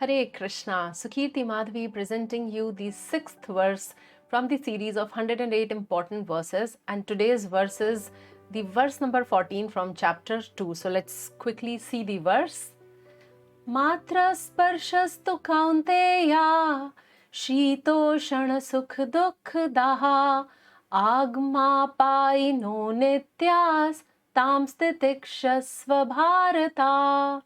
Hare Krishna, Sukirti Madhvi presenting you the sixth verse from the series of 108 important verses, and today's verse is the verse number 14 from chapter 2. So let's quickly see the verse. Matra sparshastu kaunteya शीतोषण सुख दुख daha agma paino nityas tam stitikshasva bharata.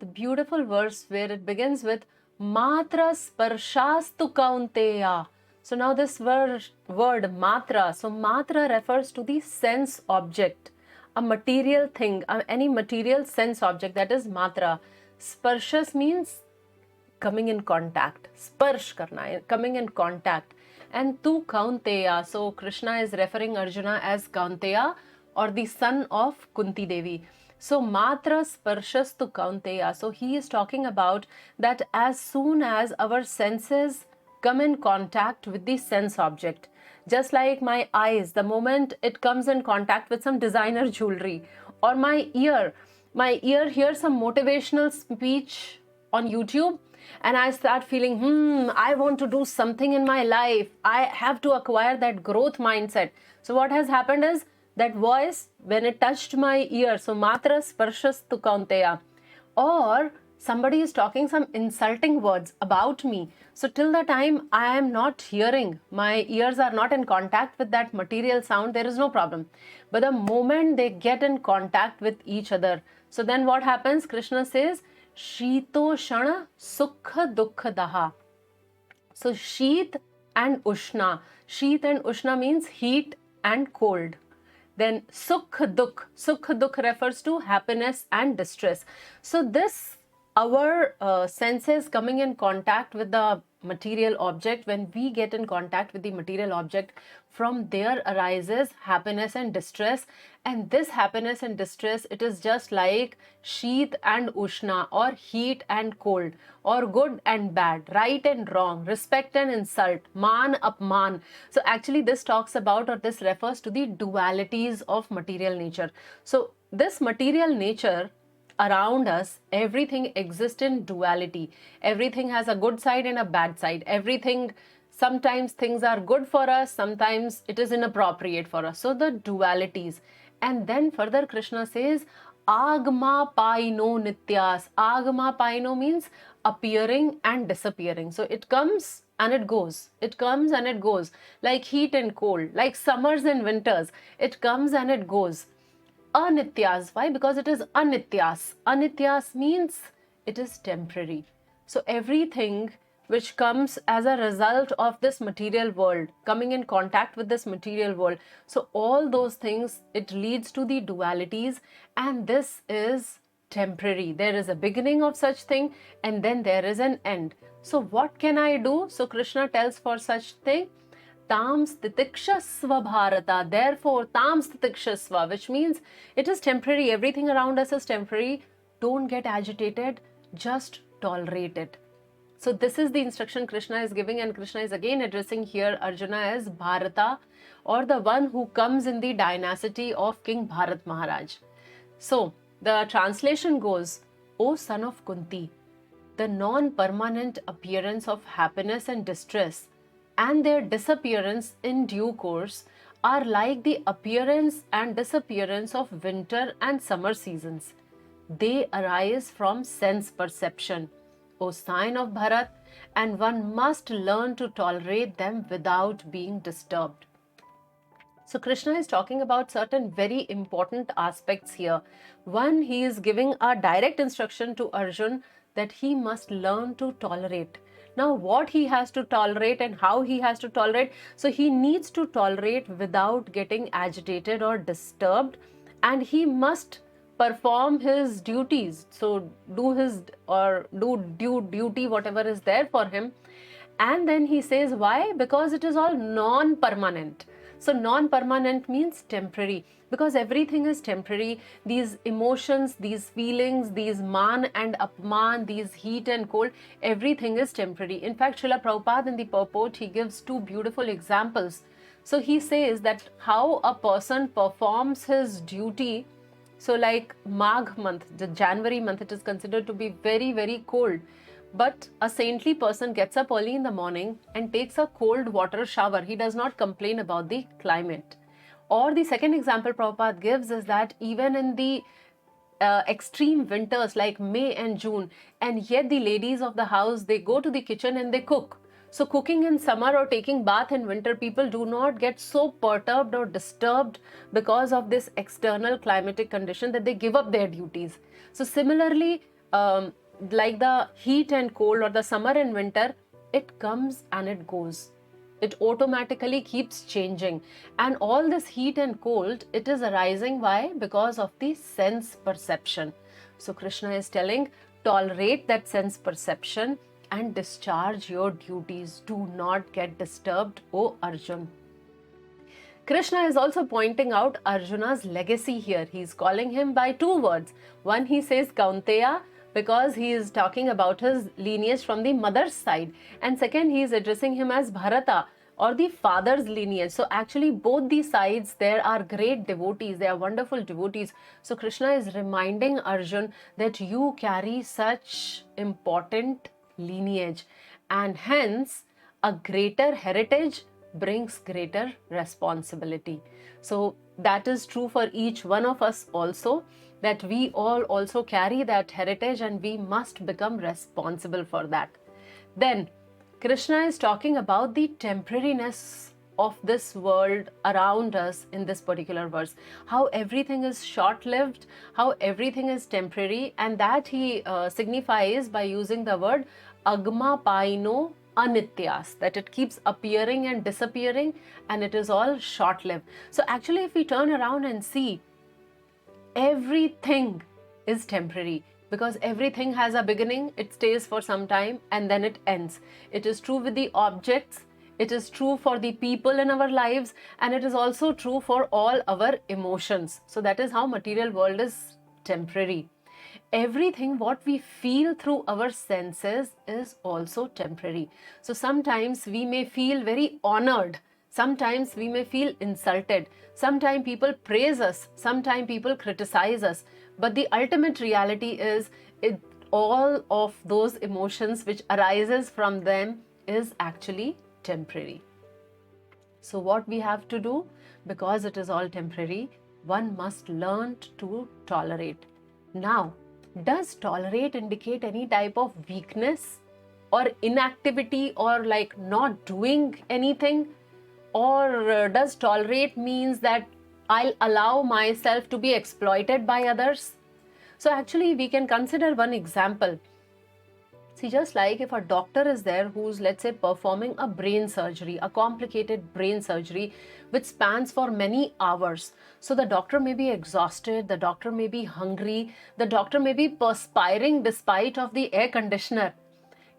The beautiful verse where it begins with Matra Sparshastu Kaunteya. So now this word Matra. So Matra refers to the sense object, a material thing, any material sense object, that is Matra. Sparshas means coming in contact. Sparsh karna, coming in contact. And tu Kaunteya. So Krishna is referring Arjuna as Kaunteya, or the son of Kunti Devi. So Matra Sparshastu Kaunteya. So he is talking about that as soon as our senses come in contact with the sense object, just like my eyes, the moment it comes in contact with some designer jewelry, or my ear hears some motivational speech on YouTube, and I start feeling, I want to do something in my life. I have to acquire that growth mindset. So what has happened is, that voice, when it touched my ear, so Matra Sparshastu Kaunteya, or somebody is talking some insulting words about me. So till the time I am not hearing, my ears are not in contact with that material sound, there is no problem. But the moment they get in contact with each other, so then what happens? Krishna says, Shito Shana Sukha Dukha Daha. So Sheet and Ushna. Sheet and Ushna means heat and cold. Then Sukh Dukh refers to happiness and distress. So this, our senses coming in contact with the material object, when we get in contact with the material object, from there arises happiness and distress. And this happiness and distress, it is just like Sheet and Ushna, or heat and cold, or good and bad, right and wrong, respect and insult, man apman. So actually this talks about, or this refers to the dualities of material nature. So this material nature around us, everything exists in duality. Everything has a good side and a bad side. Everything, sometimes things are good for us, sometimes it is inappropriate for us. So the dualities. And then further Krishna says, Agma paino nityas. Agma paino means appearing and disappearing. So it comes and it goes. It comes and it goes. Like heat and cold, like summers and winters. It comes and it goes. Anityas. Why? Because it is anityas. Anityas means it is temporary. So everything which comes as a result of this material world, coming in contact with this material world, so all those things, it leads to the dualities, and this is temporary. There is a beginning of such thing, and then there is an end. So what can I do? So Krishna tells for such thing, Tam stitikshasva bharata. Therefore, tam stitikshasva, which means it is temporary. Everything around us is temporary. Don't get agitated. Just tolerate it. So this is the instruction Krishna is giving, and Krishna is again addressing here Arjuna as Bharata, or the one who comes in the dynasty of King Bharat Maharaj. So the translation goes, O son of Kunti, the non-permanent appearance of happiness and distress and their disappearance in due course are like the appearance and disappearance of winter and summer seasons. They arise from sense perception, O sign of Bharat, and one must learn to tolerate them without being disturbed. So Krishna is talking about certain very important aspects here. One, he is giving a direct instruction to Arjun that he must learn to tolerate. Now what he has to tolerate and how he has to tolerate. So he needs to tolerate without getting agitated or disturbed, and he must perform his duties. So do his, or do due duty, whatever is there for him. And then he says why? Because it is all non-permanent. So non-permanent means temporary, because everything is temporary. These emotions, these feelings, these man and apman, these heat and cold, everything is temporary. In fact, Srila Prabhupada in the purport, he gives two beautiful examples. So he says that how a person performs his duty So like Magh month, the January month, it is considered to be very, very cold. But a saintly person gets up early in the morning and takes a cold water shower. He does not complain about the climate. Or the second example Prabhupada gives is that even in the extreme winters like May and June, and yet the ladies of the house, they go to the kitchen and they cook. So cooking in summer or taking bath in winter, people do not get so perturbed or disturbed because of this external climatic condition that they give up their duties. So similarly, like the heat and cold or the summer and winter, it comes and it goes. It automatically keeps changing, and all this heat and cold, it is arising. Why? Because of the sense perception. So Krishna is telling, tolerate that sense perception and discharge your duties. Do not get disturbed, O Arjun. Krishna is also pointing out Arjuna's legacy here. He is calling him by two words. One, he says Kaunteya, because he is talking about his lineage from the mother's side. And second, he is addressing him as Bharata, or the father's lineage. So actually both the sides, there are great devotees, they are wonderful devotees. So Krishna is reminding Arjun that you carry such important lineage, and hence a greater heritage brings greater responsibility. So that is true for each one of us also, that we all also carry that heritage and we must become responsible for that. Then Krishna is talking about the temporariness of this world around us in this particular verse. How everything is short-lived, how everything is temporary, and that he signifies by using the word agma paino anityas, that it keeps appearing and disappearing and it is all short-lived. So actually if we turn around and see, everything is temporary, because everything has a beginning, it stays for some time and then it ends. It is true with the objects, it is true for the people in our lives, and it is also true for all our emotions. So that is how material world is temporary. Everything what we feel through our senses is also temporary. So sometimes we may feel very honored, sometimes we may feel insulted, sometimes people praise us, sometimes people criticize us, but the ultimate reality is all of those emotions which arises from them is actually temporary. So what we have to do, because it is all temporary, one must learn to tolerate. Now, does tolerate indicate any type of weakness or inactivity or like not doing anything? Or does tolerate means that I'll allow myself to be exploited by others? So actually we can consider one example. See, just like if a doctor is there who's, let's say, performing a brain surgery, a complicated brain surgery, which spans for many hours. So the doctor may be exhausted, the doctor may be hungry, the doctor may be perspiring despite of the air conditioner.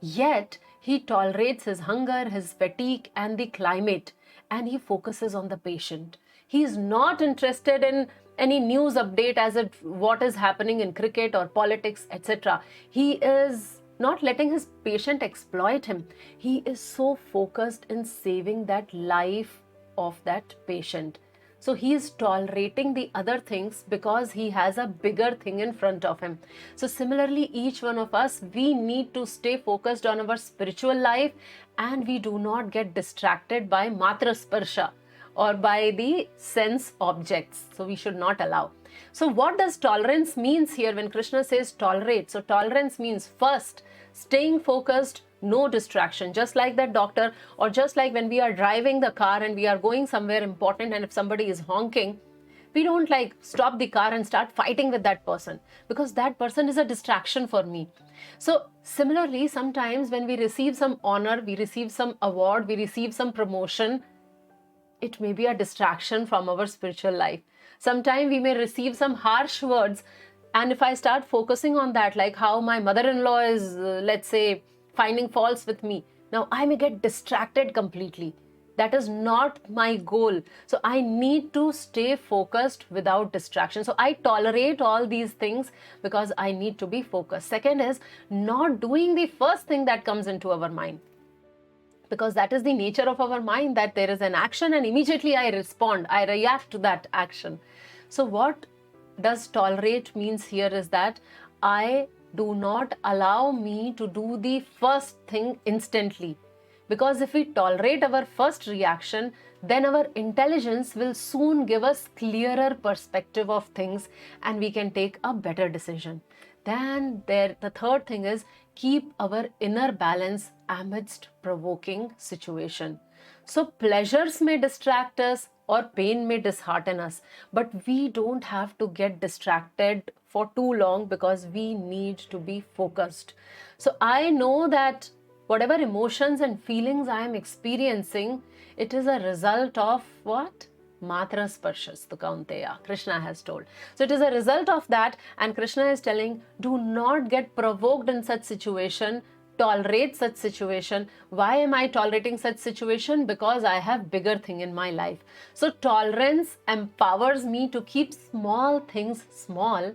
Yet he tolerates his hunger, his fatigue and the climate, and he focuses on the patient. He is not interested in any news update as if what is happening in cricket or politics, etc. He is not letting his patient exploit him. He is so focused in saving that life of that patient. So he is tolerating the other things because he has a bigger thing in front of him. So similarly, each one of us, we need to stay focused on our spiritual life, and we do not get distracted by matra sparsha or by the sense objects. So we should not allow. So what does tolerance means here when Krishna says tolerate? So tolerance means first, staying focused, no distraction, just like that doctor, or just like when we are driving the car and we are going somewhere important, and if somebody is honking, we don't like stop the car and start fighting with that person, because that person is a distraction for me. So similarly, sometimes when we receive some honor, we receive some award, we receive some promotion, it may be a distraction from our spiritual life. Sometimes we may receive some harsh words, and if I start focusing on that, like how my mother-in-law is, let's say, finding faults with me, now I may get distracted completely. That is not my goal. So I need to stay focused without distraction. So I tolerate all these things because I need to be focused. Second is not doing the first thing that comes into our mind, because that is the nature of our mind, that there is an action and immediately I respond, I react to that action. So what does tolerate means here is that I do not allow me to do the first thing instantly. Because if we tolerate our first reaction, then our intelligence will soon give us clearer perspective of things and we can take a better decision. Then the third thing is keep our inner balance amidst provoking situation. So pleasures may distract us or pain may dishearten us, but we don't have to get distracted for too long because we need to be focused. So I know that whatever emotions and feelings I am experiencing, it is a result of what? Matra sparshas, to Kaunteya, Krishna has told. So it is a result of that, and Krishna is telling, do not get provoked in such situation, tolerate such situation. Why am I tolerating such situation? Because I have bigger thing in my life. So tolerance empowers me to keep small things small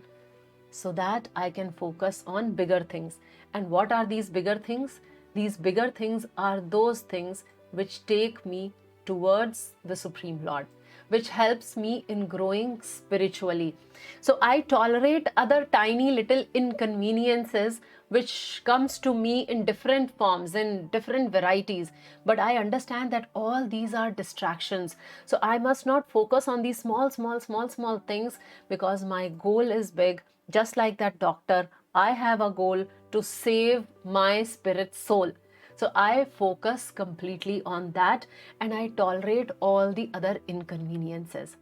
so that I can focus on bigger things. And what are these bigger things? These bigger things are those things which take me towards the Supreme Lord, which helps me in growing spiritually. So I tolerate other tiny little inconveniences which comes to me in different forms, in different varieties. But I understand that all these are distractions. So I must not focus on these small things because my goal is big. Just like that doctor, I have a goal to save my spirit soul. So I focus completely on that and I tolerate all the other inconveniences.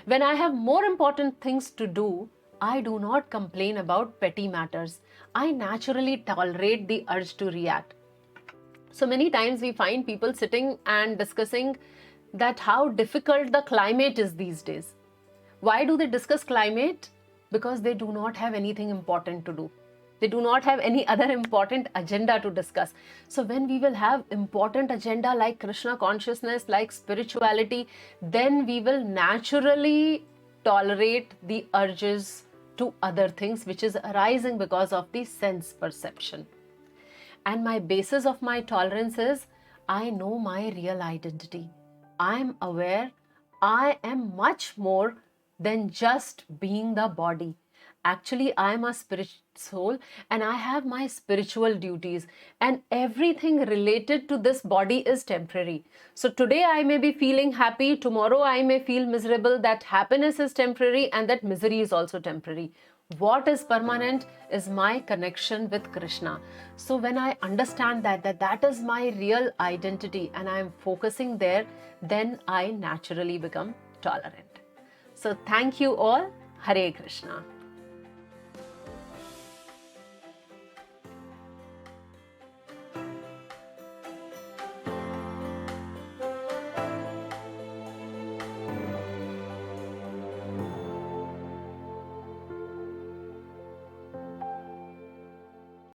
When I have more important things to do, I do not complain about petty matters. I naturally tolerate the urge to react. So many times we find people sitting and discussing that how difficult the climate is these days. Why do they discuss climate? Because they do not have anything important to do. They do not have any other important agenda to discuss. So when we will have important agenda like Krishna consciousness, like spirituality, then we will naturally tolerate the urges to other things which is arising because of the sense perception. And my basis of my tolerance is I know my real identity. I am aware I am much more than just being the body. Actually, I am a spirit soul and I have my spiritual duties, and everything related to this body is temporary. So today I may be feeling happy, tomorrow I may feel miserable. That happiness is temporary and that misery is also temporary. What is permanent is my connection with Krishna. So when I understand that is my real identity and I am focusing there, then I naturally become tolerant. So thank you all. Hare Krishna.